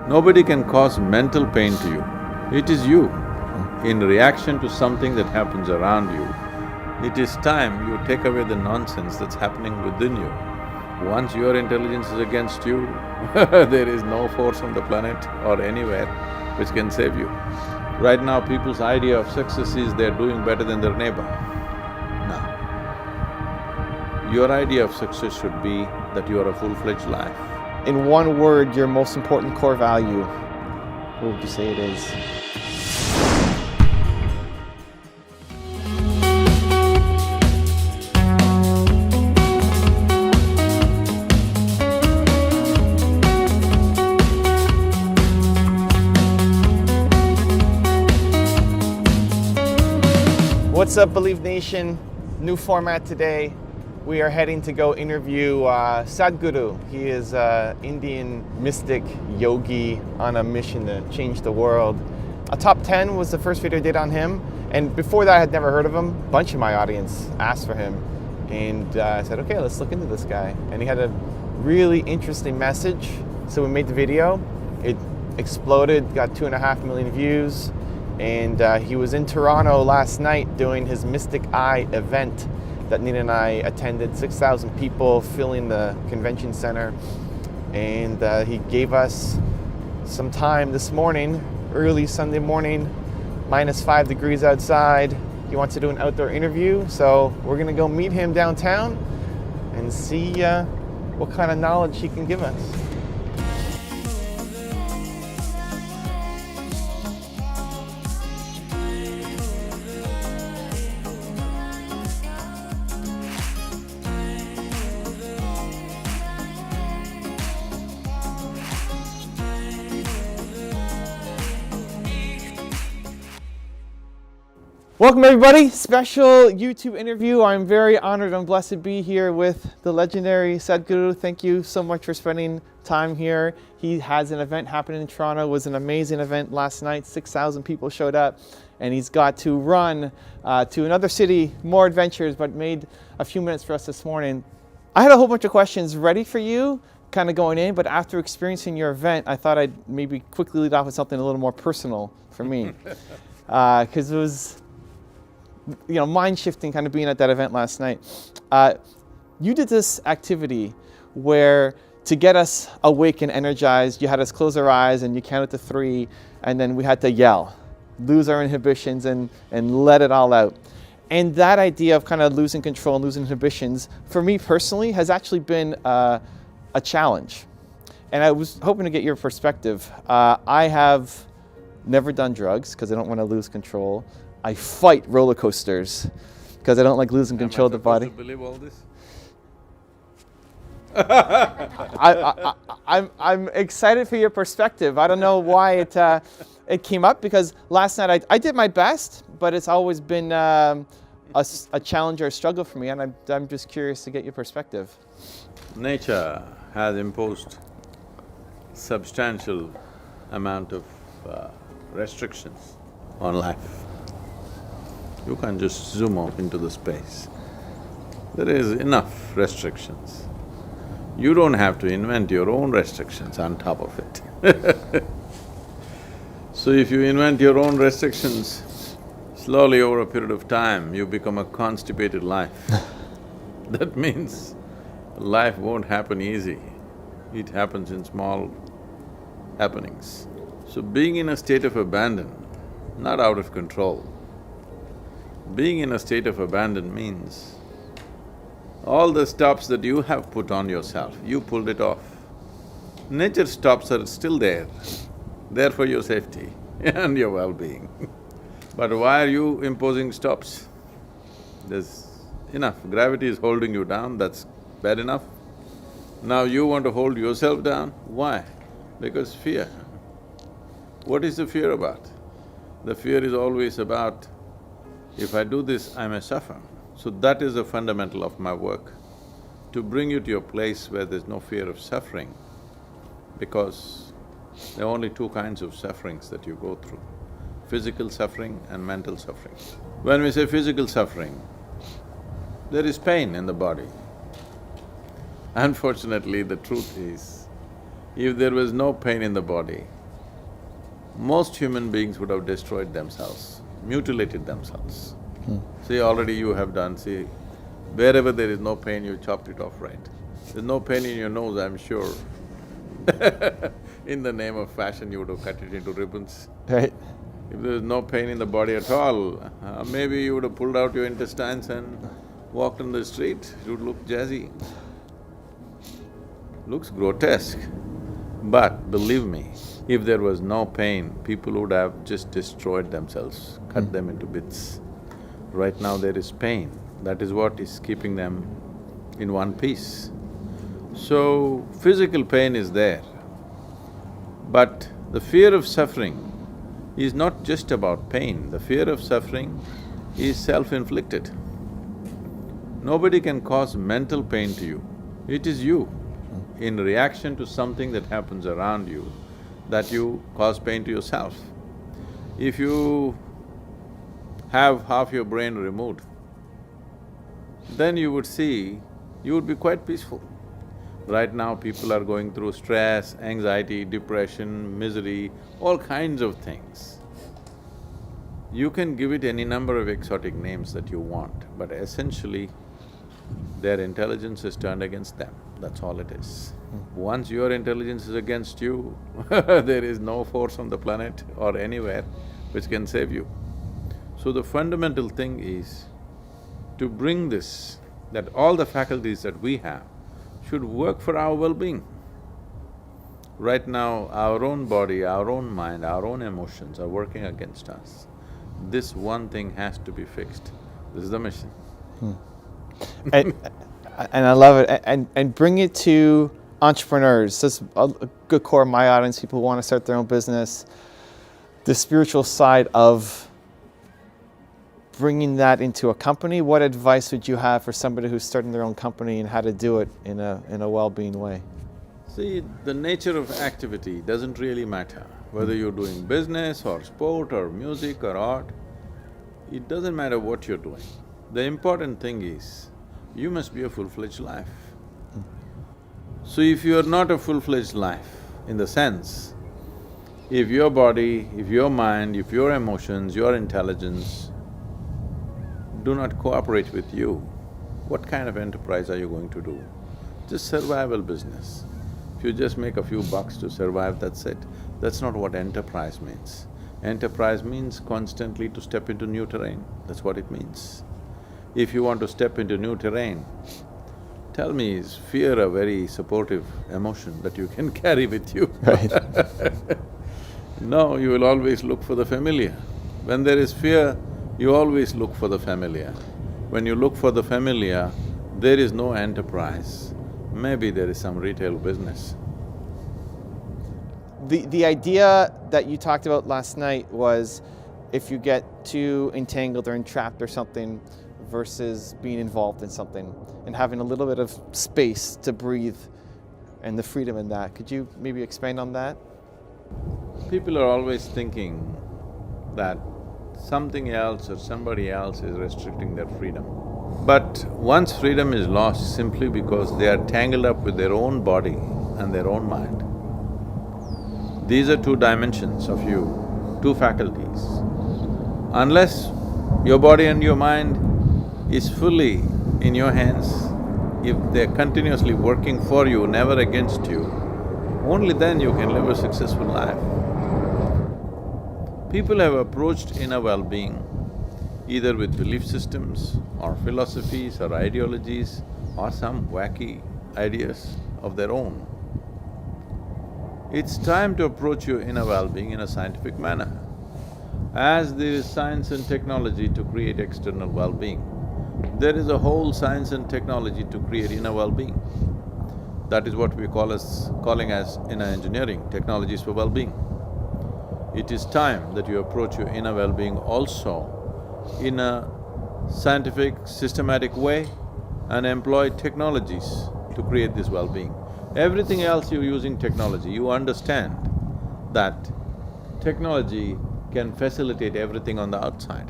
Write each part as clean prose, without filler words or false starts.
Nobody can cause mental pain to you. It is you, in reaction to something that happens around you. It is time you take away the nonsense that's happening within you. Once your intelligence is against you, there is no force on the planet or anywhere which can save you. Right now, people's idea of success is they're doing better than their neighbor. No. Your idea of success should be that you are a full-fledged life. In one word, your most important core value, what would you say it is? What's up, Believe Nation? New format today. We are heading to go interview Sadhguru. He is an Indian mystic yogi on a mission to change the world. A top 10 was the first video I did on him, and before that I had never heard of him. A bunch of my audience asked for him, and I said, okay, let's look into this guy. And he had a really interesting message, so we made the video. It exploded, got 2.5 million views, and he was in Toronto last night doing his Mystic Eye event that Nina and I attended, 6,000 people filling the convention center. And he gave us some time this morning, early Sunday morning, -5 degrees outside. He wants to do an outdoor interview, so we're gonna go meet him downtown and see what kind of knowledge he can give us. Welcome everybody, special YouTube interview. I'm very honored and blessed to be here with the legendary Sadhguru. Thank you so much for spending time here. He has an event happening in Toronto. It was an amazing event last night. 6,000 people showed up, and he's got to run to another city, more adventures, but made a few minutes for us this morning. I had a whole bunch of questions ready for you, kind of going in, but after experiencing your event, I thought I'd maybe quickly lead off with something a little more personal for me. Because it was, you know, mind-shifting kind of being at that event last night. You did this activity where, to get us awake and energized, you had us close our eyes and you counted to 3, and then we had to yell, lose our inhibitions and let it all out. And that idea of kind of losing control and losing inhibitions, for me personally, has actually been a challenge. And I was hoping to get your perspective. I have never done drugs because I don't want to lose control. I fight roller coasters because I don't like losing control of the body. Am I supposed to believe all this? I'm excited for your perspective. I don't know why it came up, because last night I did my best, but it's always been a challenge or a struggle for me, and I'm just curious to get your perspective. Nature has imposed substantial amount of restrictions on life. You can't just zoom off into the space. There is enough restrictions. You don't have to invent your own restrictions on top of it. So if you invent your own restrictions, slowly over a period of time, you become a constipated life. That means life won't happen easy. It happens in small happenings. So being in a state of abandon, not out of control, being in a state of abandon means all the stops that you have put on yourself, you pulled it off. Nature's stops are still there for your safety and your well-being. But why are you imposing stops? There's enough. Gravity is holding you down, that's bad enough. Now you want to hold yourself down? Why? Because fear. What is the fear about? The fear is always about, if I do this, I may suffer. So that is the fundamental of my work, to bring you to a place where there's no fear of suffering, because there are only 2 kinds of sufferings that you go through, physical suffering and mental suffering. When we say physical suffering, there is pain in the body. Unfortunately, the truth is, If there was no pain in the body, most human beings would have destroyed themselves, mutilated themselves. See, already you have done, see, wherever there is no pain, you chopped it off, right? There's no pain in your nose, I'm sure. In the name of fashion, you would have cut it into ribbons. Right. If there was no pain in the body at all, maybe you would have pulled out your intestines and walked on the street, it would look jazzy. Looks grotesque. But believe me, if there was no pain, people would have just destroyed themselves, cut them into bits. Right now there is pain, that is what is keeping them in one piece. So, physical pain is there, but the fear of suffering is not just about pain, the fear of suffering is self-inflicted. Nobody can cause mental pain to you, it is you, in reaction to something that happens around you, that you cause pain to yourself. If you have half your brain removed, then you would see, you would be quite peaceful. Right now people are going through stress, anxiety, depression, misery, all kinds of things. You can give it any number of exotic names that you want, but essentially their intelligence is turned against them, that's all it is. Once your intelligence is against you, there is no force on the planet or anywhere which can save you. So the fundamental thing is to bring this, that all the faculties that we have should work for our well-being. Right now, our own body, our own mind, our own emotions are working against us. This one thing has to be fixed. This is the mission. And I love it. And bring it to entrepreneurs. That's a good core of my audience, people who want to start their own business. The spiritual side of bringing that into a company, what advice would you have for somebody who's starting their own company and how to do it in a well-being way? See, the nature of activity doesn't really matter. Whether you're doing business or sport or music or art, it doesn't matter what you're doing. The important thing is, you must be a full-fledged life. So if you are not a full-fledged life, in the sense, if your body, if your mind, if your emotions, your intelligence do not cooperate with you, what kind of enterprise are you going to do? Just survival business. If you just make a few bucks to survive, that's it. That's not what enterprise means. Enterprise means constantly to step into new terrain, that's what it means. If you want to step into new terrain, tell me, is fear a very supportive emotion that you can carry with you? Right. No, you will always look for the familiar. When there is fear, you always look for the familiar. When you look for the familiar, there is no enterprise. Maybe there is some retail business. The idea that you talked about last night was if you get too entangled or entrapped or something versus being involved in something and having a little bit of space to breathe and the freedom in that. Could you maybe expand on that? People are always thinking that something else or somebody else is restricting their freedom. But once freedom is lost simply because they are tangled up with their own body and their own mind. These are two dimensions of you, two faculties. Unless your body and your mind is fully in your hands, if they're continuously working for you, never against you, only then you can live a successful life. People have approached inner well-being either with belief systems or philosophies or ideologies or some wacky ideas of their own. It's time to approach your inner well-being in a scientific manner. As there is science and technology to create external well-being, there is a whole science and technology to create inner well-being. That is what we calling as inner engineering, technologies for well-being. It is time that you approach your inner well-being also in a scientific, systematic way and employ technologies to create this well-being. Everything else you're using technology, you understand that technology can facilitate everything on the outside.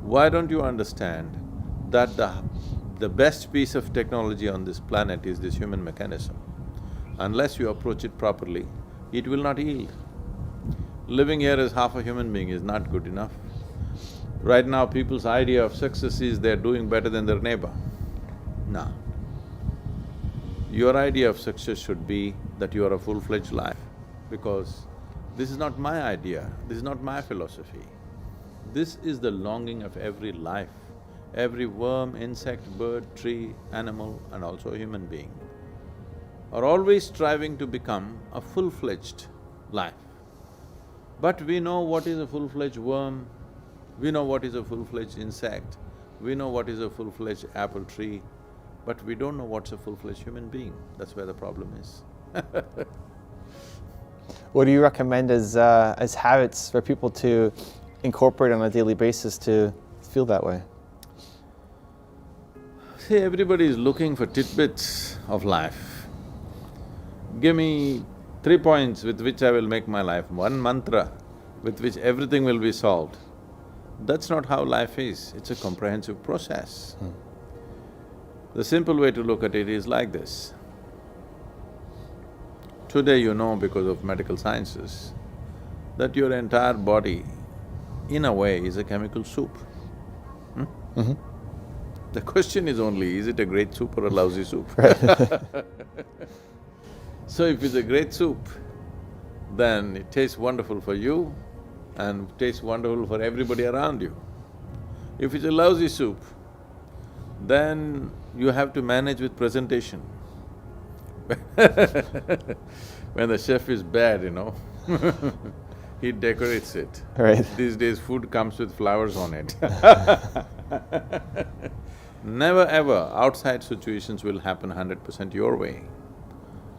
Why don't you understand that the best piece of technology on this planet is this human mechanism? Unless you approach it properly, it will not yield. Living here as half a human being is not good enough. Right now, people's idea of success is they're doing better than their neighbor. No. Your idea of success should be that you are a full-fledged life, because this is not my idea, this is not my philosophy. This is the longing of every life, every worm, insect, bird, tree, animal and also a human being are always striving to become a full-fledged life. But we know what is a full-fledged worm, we know what is a full-fledged insect, we know what is a full-fledged apple tree, but we don't know what's a full-fledged human being. That's where the problem is. What do you recommend as habits for people to incorporate on a daily basis to feel that way? See, everybody is looking for tidbits of life. Give me 3 points with which I will make my life, one mantra with which everything will be solved. That's not how life is, it's a comprehensive process. The simple way to look at it is like this. Today you know, because of medical sciences, that your entire body, in a way, is a chemical soup. The question is only, is it a great soup or a lousy soup? So if it's a great soup, then it tastes wonderful for you and tastes wonderful for everybody around you. If it's a lousy soup, then you have to manage with presentation. When the chef is bad, you know, he decorates it. Right. These days food comes with flowers on it. Never ever outside situations will happen 100% your way.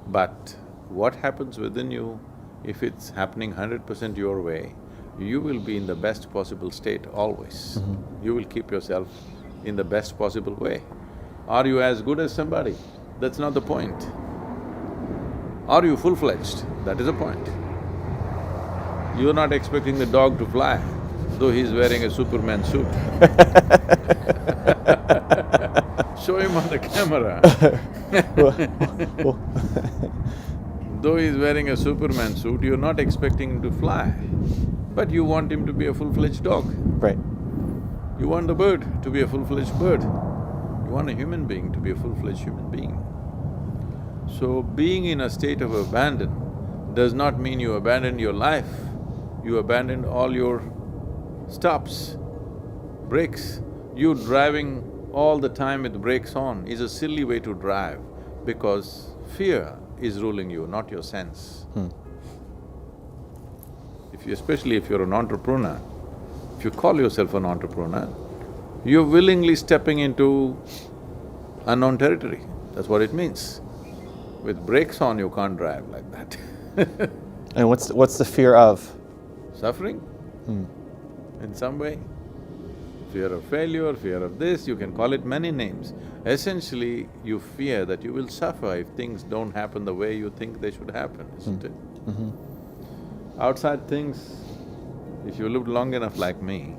But what happens within you, if it's happening 100% your way, you will be in the best possible state always. You will keep yourself in the best possible way. Are you as good as somebody? That's not the point. Are you full-fledged? That is the point. You're not expecting the dog to fly, though he's wearing a Superman suit. Show him on the camera. Though he's wearing a Superman suit, you're not expecting him to fly, but you want him to be a full-fledged dog. Right. You want the bird to be a full-fledged bird. You want a human being to be a full-fledged human being. So, being in a state of abandon does not mean you abandon your life, you abandon all your stops, brakes. You driving all the time with brakes on is a silly way to drive, because fear is ruling you, not your sense. Especially if you're an entrepreneur, if you call yourself an entrepreneur, you're willingly stepping into unknown territory. That's what it means. With brakes on, you can't drive like that. And what's the fear of? Suffering, in some way. Fear of failure, fear of this, you can call it many names. Essentially, you fear that you will suffer if things don't happen the way you think they should happen, isn't it? Outside things, if you lived long enough like me,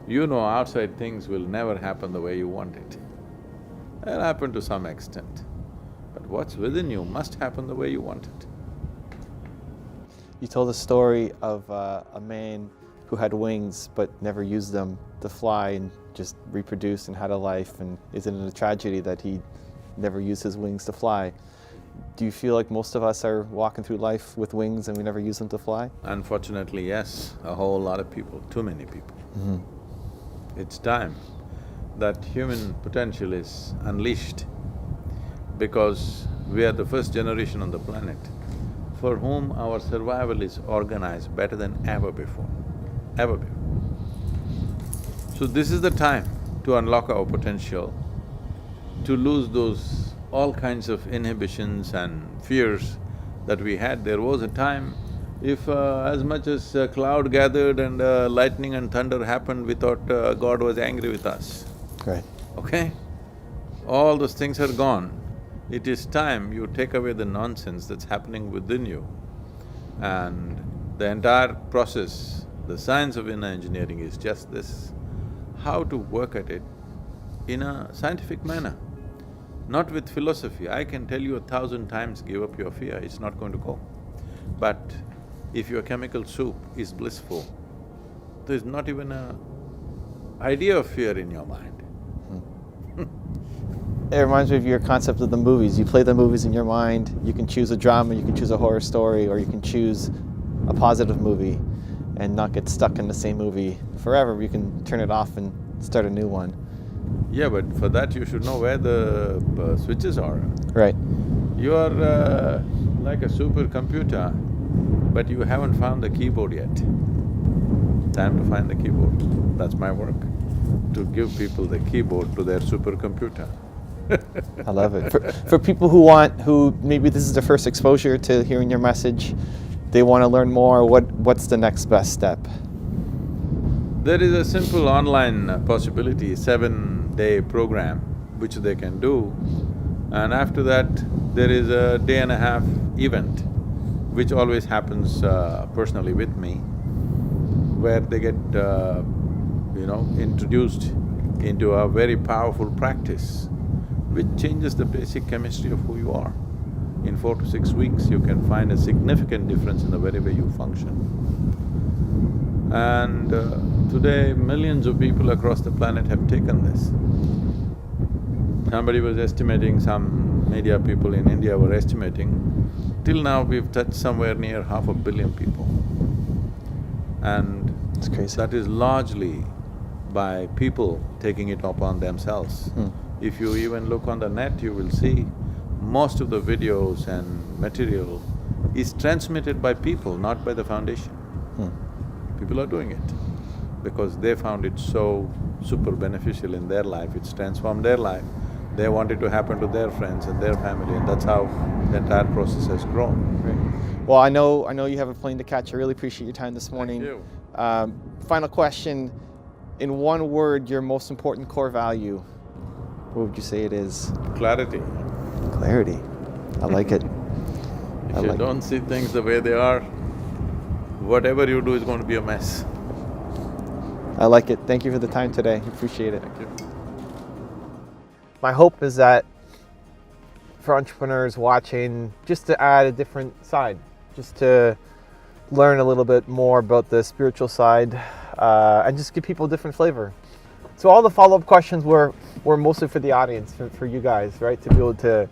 you know outside things will never happen the way you want it. They'll happen to some extent, but what's within you must happen the way you want it. You told a story of a man who had wings but never used them to fly and just reproduced and had a life, and isn't it a tragedy that he never used his wings to fly? Do you feel like most of us are walking through life with wings and we never use them to fly? Unfortunately, yes, a whole lot of people, too many people. It's time that human potential is unleashed, because we are the first generation on the planet for whom our survival is organized better than ever before, ever before. So this is the time to unlock our potential, to lose those all kinds of inhibitions and fears that we had. There was a time, if as much as cloud gathered and lightning and thunder happened, we thought God was angry with us. Right. Okay? All those things are gone. It is time you take away the nonsense that's happening within you, and the entire process, the science of inner engineering is just this: how to work at it in a scientific manner. not with philosophy. I can tell you 1,000 times, give up your fear, it's not going to go. But if your chemical soup is blissful, there's not even an idea of fear in your mind. It reminds me of your concept of the movies. You play the movies in your mind, you can choose a drama, you can choose a horror story, or you can choose a positive movie and not get stuck in the same movie forever. You can turn it off and start a new one. Yeah, but for that you should know where the switches are. Right. You are like a supercomputer, but you haven't found the keyboard yet. Time to find the keyboard. That's my work, to give people the keyboard to their supercomputer. I love it. For people who maybe this is their first exposure to hearing your message, they want to learn more, what's the next best step? There is a simple online possibility, 7-day program, which they can do. And after that, there is a day-and-a-half event, which always happens personally with me, where they get, introduced into a very powerful practice, which changes the basic chemistry of who you are. In 4 to 6 weeks, you can find a significant difference in the very way you function. And today, millions of people across the planet have taken this. Somebody was estimating, some media people in India were estimating, till now we've touched somewhere near 500 million people. And it's crazy. That is largely by people taking it upon themselves. If you even look on the net, you will see most of the videos and material is transmitted by people, not by the foundation. People are doing it because they found it so super beneficial in their life, it's transformed their life. They want it to happen to their friends and their family, and that's how the entire process has grown. Great. Well, I know you have a plane to catch. I really appreciate your time this morning. Thank you. Final question, in one word, your most important core value, what would you say it is? Clarity. Clarity. I like it. If you don't see things the way they are, whatever you do is going to be a mess. I like it. Thank you for the time today. Appreciate it. Thank you. My hope is that for entrepreneurs watching, just to add a different side, just to learn a little bit more about the spiritual side, and just give people a different flavor. So all the follow-up questions were mostly for the audience, for you guys, right? To be able to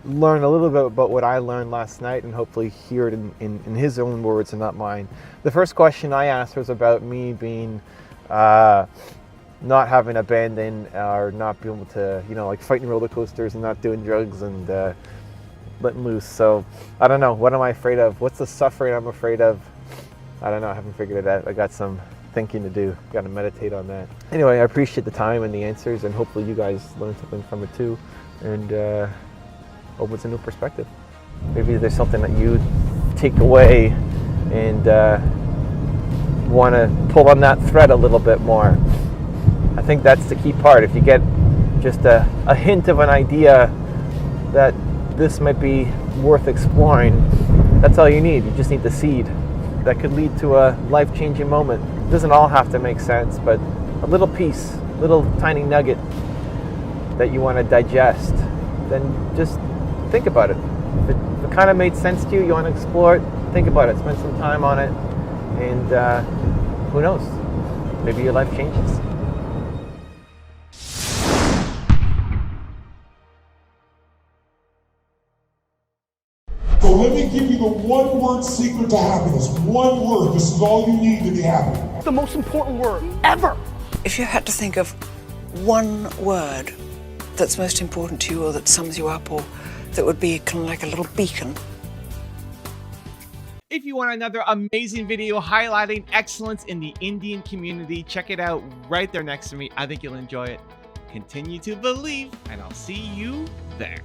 learn a little bit about what I learned last night and hopefully hear it in his own words and not mine. The first question I asked was about me being not having abandoned or not being able to, like fighting roller coasters and not doing drugs and letting loose. So I don't know, what am I afraid of? What's the suffering I'm afraid of? I don't know, I haven't figured it out. I got some thinking to do, got to meditate on that. Anyway, I appreciate the time and the answers, and hopefully you guys learn something from it too, and opens a new perspective. Maybe there's something that you take away and want to pull on that thread a little bit more. I think that's the key part. If you get just a hint of an idea that this might be worth exploring, that's all you need. You just need the seed that could lead to a life-changing moment. It doesn't all have to make sense, but a little piece, little tiny nugget that you want to digest, then just think about it. If it kind of made sense to you, you want to explore it, think about it, spend some time on it, and who knows, maybe your life changes. So let me give you the one-word secret to happiness. One word. This is all you need to be happy. The most important word ever. If you had to think of one word that's most important to you, or that sums you up, or that would be kind of like a little beacon. If you want another amazing video highlighting excellence in the Indian community, check it out right there next to me. I think you'll enjoy it. Continue to believe, and I'll see you there.